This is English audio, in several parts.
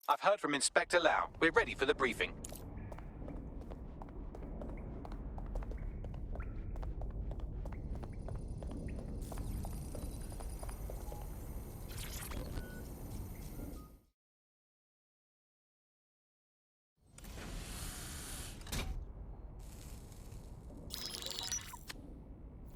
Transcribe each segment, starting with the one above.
I've heard from Inspector Lau. We're ready for the briefing.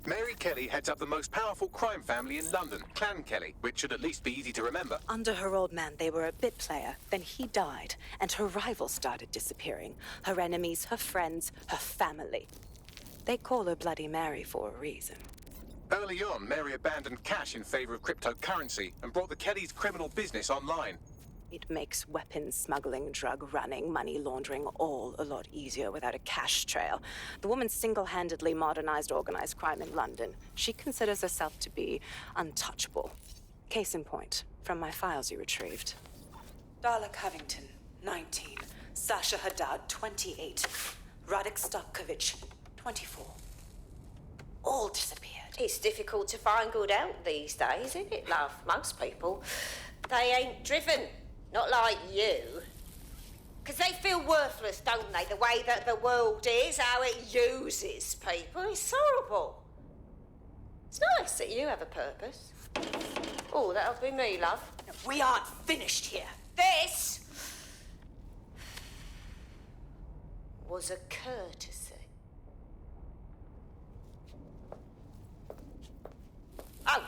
Mary Kelly heads up the most powerful crime family in London, Clan Kelly, which should at least be easy to remember. Under her old man, they were a bit player. Then he died, and her rivals started disappearing. Her enemies, her friends, her family. They call her Bloody Mary for a reason. Early on, Mary abandoned cash in favor of cryptocurrency and brought the Kellys' criminal business online. It makes weapons smuggling, drug running, money laundering all a lot easier without a cash trail. The woman single-handedly modernized organized crime in London. She considers herself to be untouchable. Case in point, from my files you retrieved. Darla Covington, 19. Sasha Haddad, 28. Radek Stopkovich, 24. All disappeared. It's difficult to find good help these days, isn't it, love? Most people, they ain't driven. Not like you. Because they feel worthless, don't they? The way that the world is, how it uses people. It's horrible. It's nice that you have a purpose. Oh, that'll be me, love. We aren't finished here. This was a courtesy. Oh.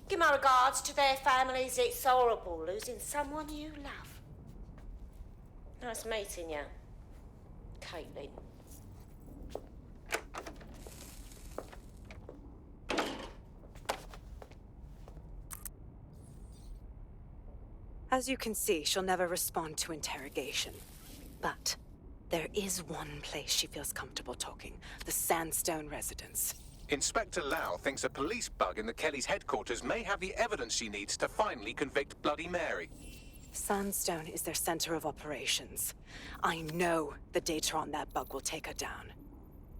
Give my regards to their families. It's horrible losing someone you love. Nice meeting you, Caitlin. As you can see, she'll never respond to interrogation. But there is one place she feels comfortable talking, the Sandstone residence. Inspector Lau thinks a police bug in the Kellys' headquarters may have the evidence she needs to finally convict Bloody Mary. Sandstone is their center of operations. I know the data on that bug will take her down.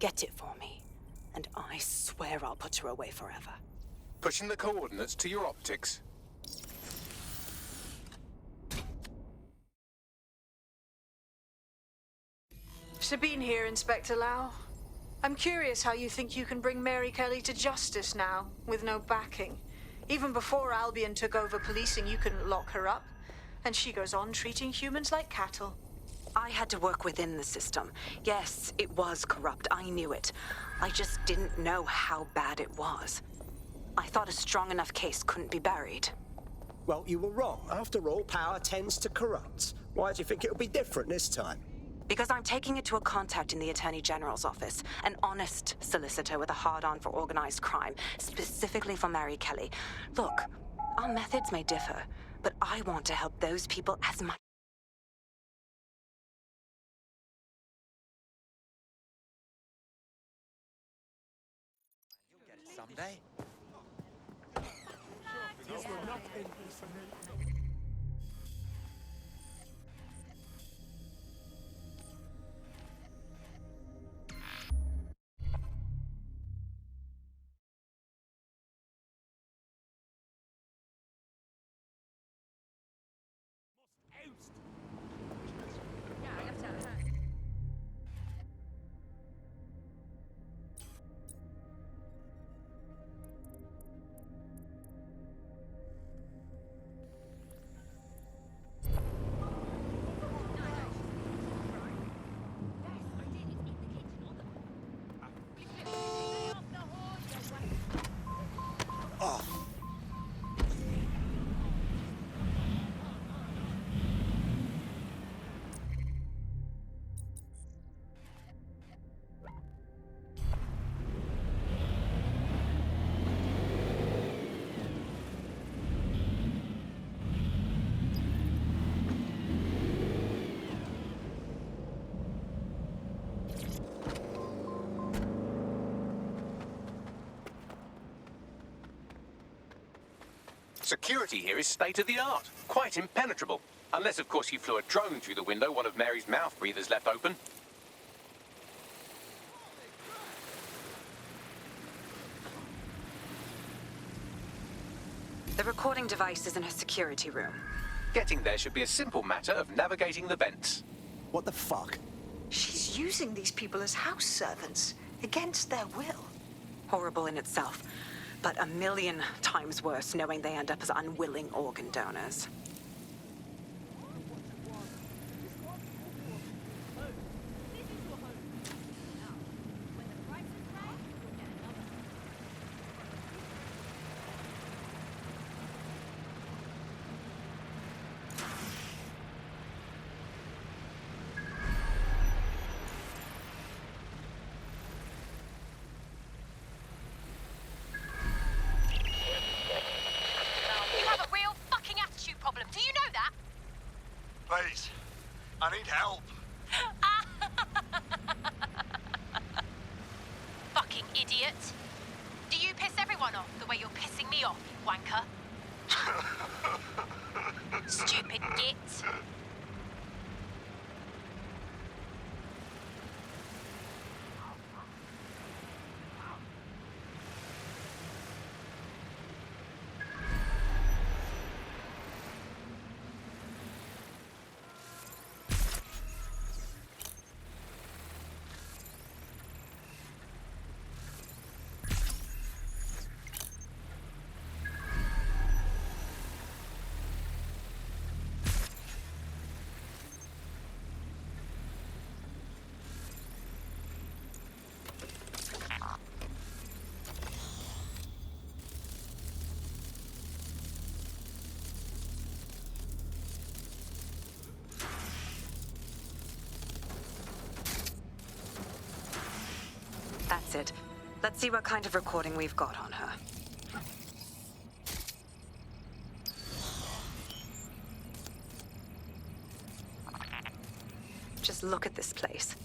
Get it for me, and I swear I'll put her away forever. Pushing the coordinates to your optics. Sabine here, Inspector Lau. I'm curious how you think you can bring Mary Kelly to justice now, with no backing. Even before Albion took over policing, you couldn't lock her up. And she goes on treating humans like cattle. I had to work within the system. Yes, it was corrupt. I knew it. I just didn't know how bad it was. I thought a strong enough case couldn't be buried. Well, you were wrong. After all, power tends to corrupt. Why do you think it'll be different this time? Because I'm taking it to a contact in the Attorney General's office, an honest solicitor with a hard-on for organized crime, specifically for Mary Kelly. Look, our methods may differ, but I want to help those people as much. You'll get it someday. Security here is state-of-the-art, quite impenetrable. Unless, of course, you flew a drone through the window one of Mary's mouth breathers left open. The recording device is in her security room. Getting there should be a simple matter of navigating the vents. What the fuck? She's using these people as house servants, against their will. Horrible in itself, but a million times worse knowing they end up as unwilling organ donors. Please, I need help. Fucking idiot. Do you piss everyone off the way you're pissing me off, you wanker? Stupid git. That's it. Let's see what kind of recording we've got on her. Just look at this place.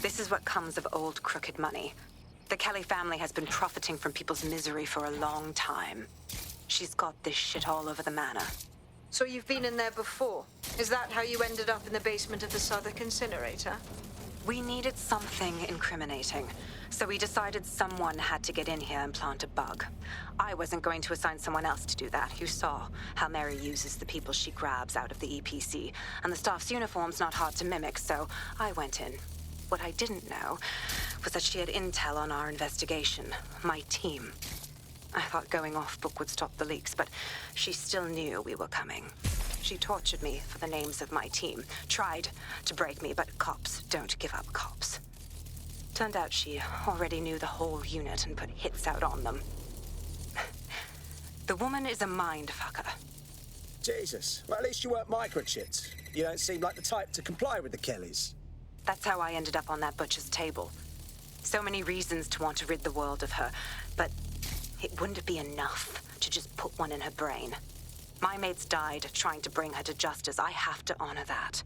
This is what comes of old crooked money. The Kelly family has been profiting from people's misery for a long time. She's got this shit all over the manor. So you've been in there before? Is that how you ended up in the basement of the Southwark incinerator? We needed something incriminating, so we decided someone had to get in here and plant a bug. I wasn't going to assign someone else to do that. You saw how Mary uses the people she grabs out of the EPC, and the staff's uniform's not hard to mimic, so I went in. What I didn't know was that she had intel on our investigation, my team. I thought going off book would stop the leaks, but she still knew we were coming. She tortured me for the names of my team, tried to break me, but cops don't give up cops. Turned out she already knew the whole unit and put hits out on them. The woman is a mind fucker. Jesus. Well, at least you weren't microchipped. You don't seem like the type to comply with the Kellys. That's how I ended up on that butcher's table. So many reasons to want to rid the world of her, but it wouldn't be enough to just put one in her brain. My mates died trying to bring her to justice. I have to honor that.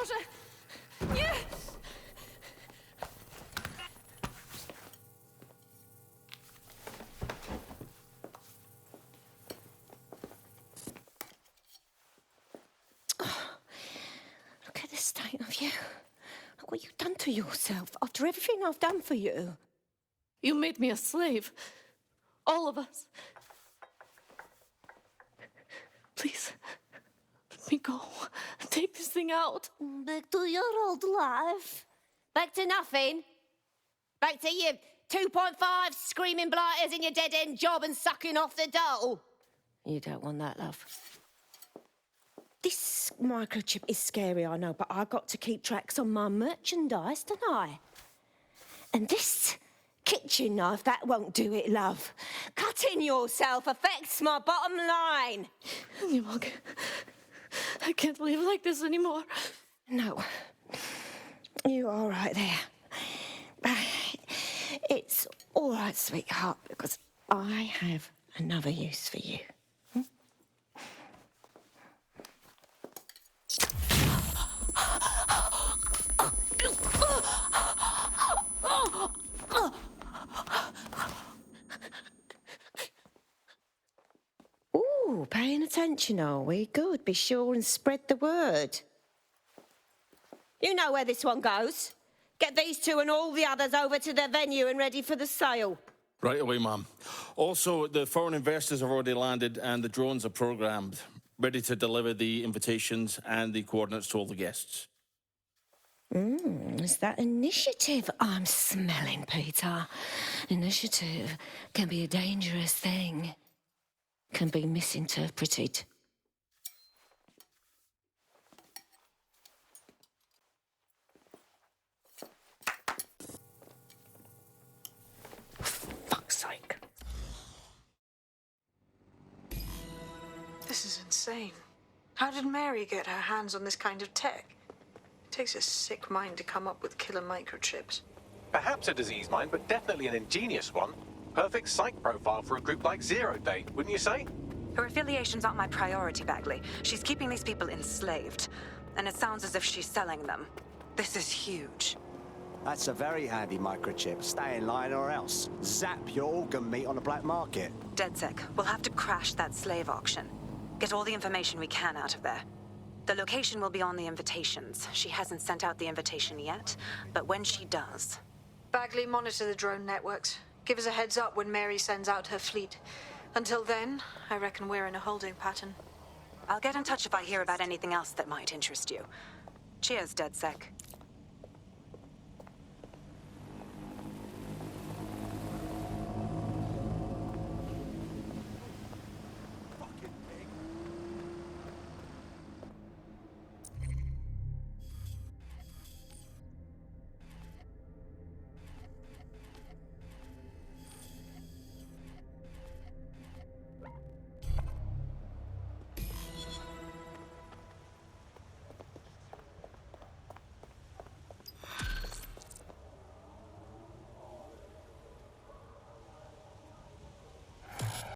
proszę! Nie! Look at the state of you. Look what you've done to yourself after everything I've done for you. You made me a slave. All of us. Please, let me go. Take this thing out. Back to your old life. Back to nothing. Back to you 2.5 screaming blighters in your dead-end job and sucking off the dole. You don't want that, love. This microchip is scary, I know, but I got to keep tracks on my merchandise, don't I? And this kitchen knife, that won't do it, love. Cutting yourself affects my bottom line. I can't live like this anymore. No. You're all right there. It's all right, sweetheart, because I have another use for you. Ooh, paying attention, are we? Good. Be sure and spread the word. You know where this one goes. Get these two and all the others over to their venue and ready for the sale. Right away, ma'am. Also, the foreign investors have already landed and the drones are programmed, ready to deliver the invitations and the coordinates to all the guests. Is that initiative I'm smelling, Peter? Initiative can be a dangerous thing. Can be misinterpreted. For fuck's sake. This is insane. How did Mary get her hands on this kind of tech? It takes a sick mind to come up with killer microchips. Perhaps a disease mind, but definitely an ingenious one. Perfect psych profile for a group like Zero Day, wouldn't you say? Her affiliations aren't my priority, Bagley. She's keeping these people enslaved. And it sounds as if she's selling them. This is huge. That's a very handy microchip. Stay in line or else. Zap your organ meat on the black market. DedSec, we'll have to crash that slave auction. Get all the information we can out of there. The location will be on the invitations. She hasn't sent out the invitation yet, but when she does... Bagley, monitor the drone networks. Give us a heads up when Mary sends out her fleet. Until then, I reckon we're in a holding pattern. I'll get in touch if I hear about anything else that might interest you. Cheers, DedSec.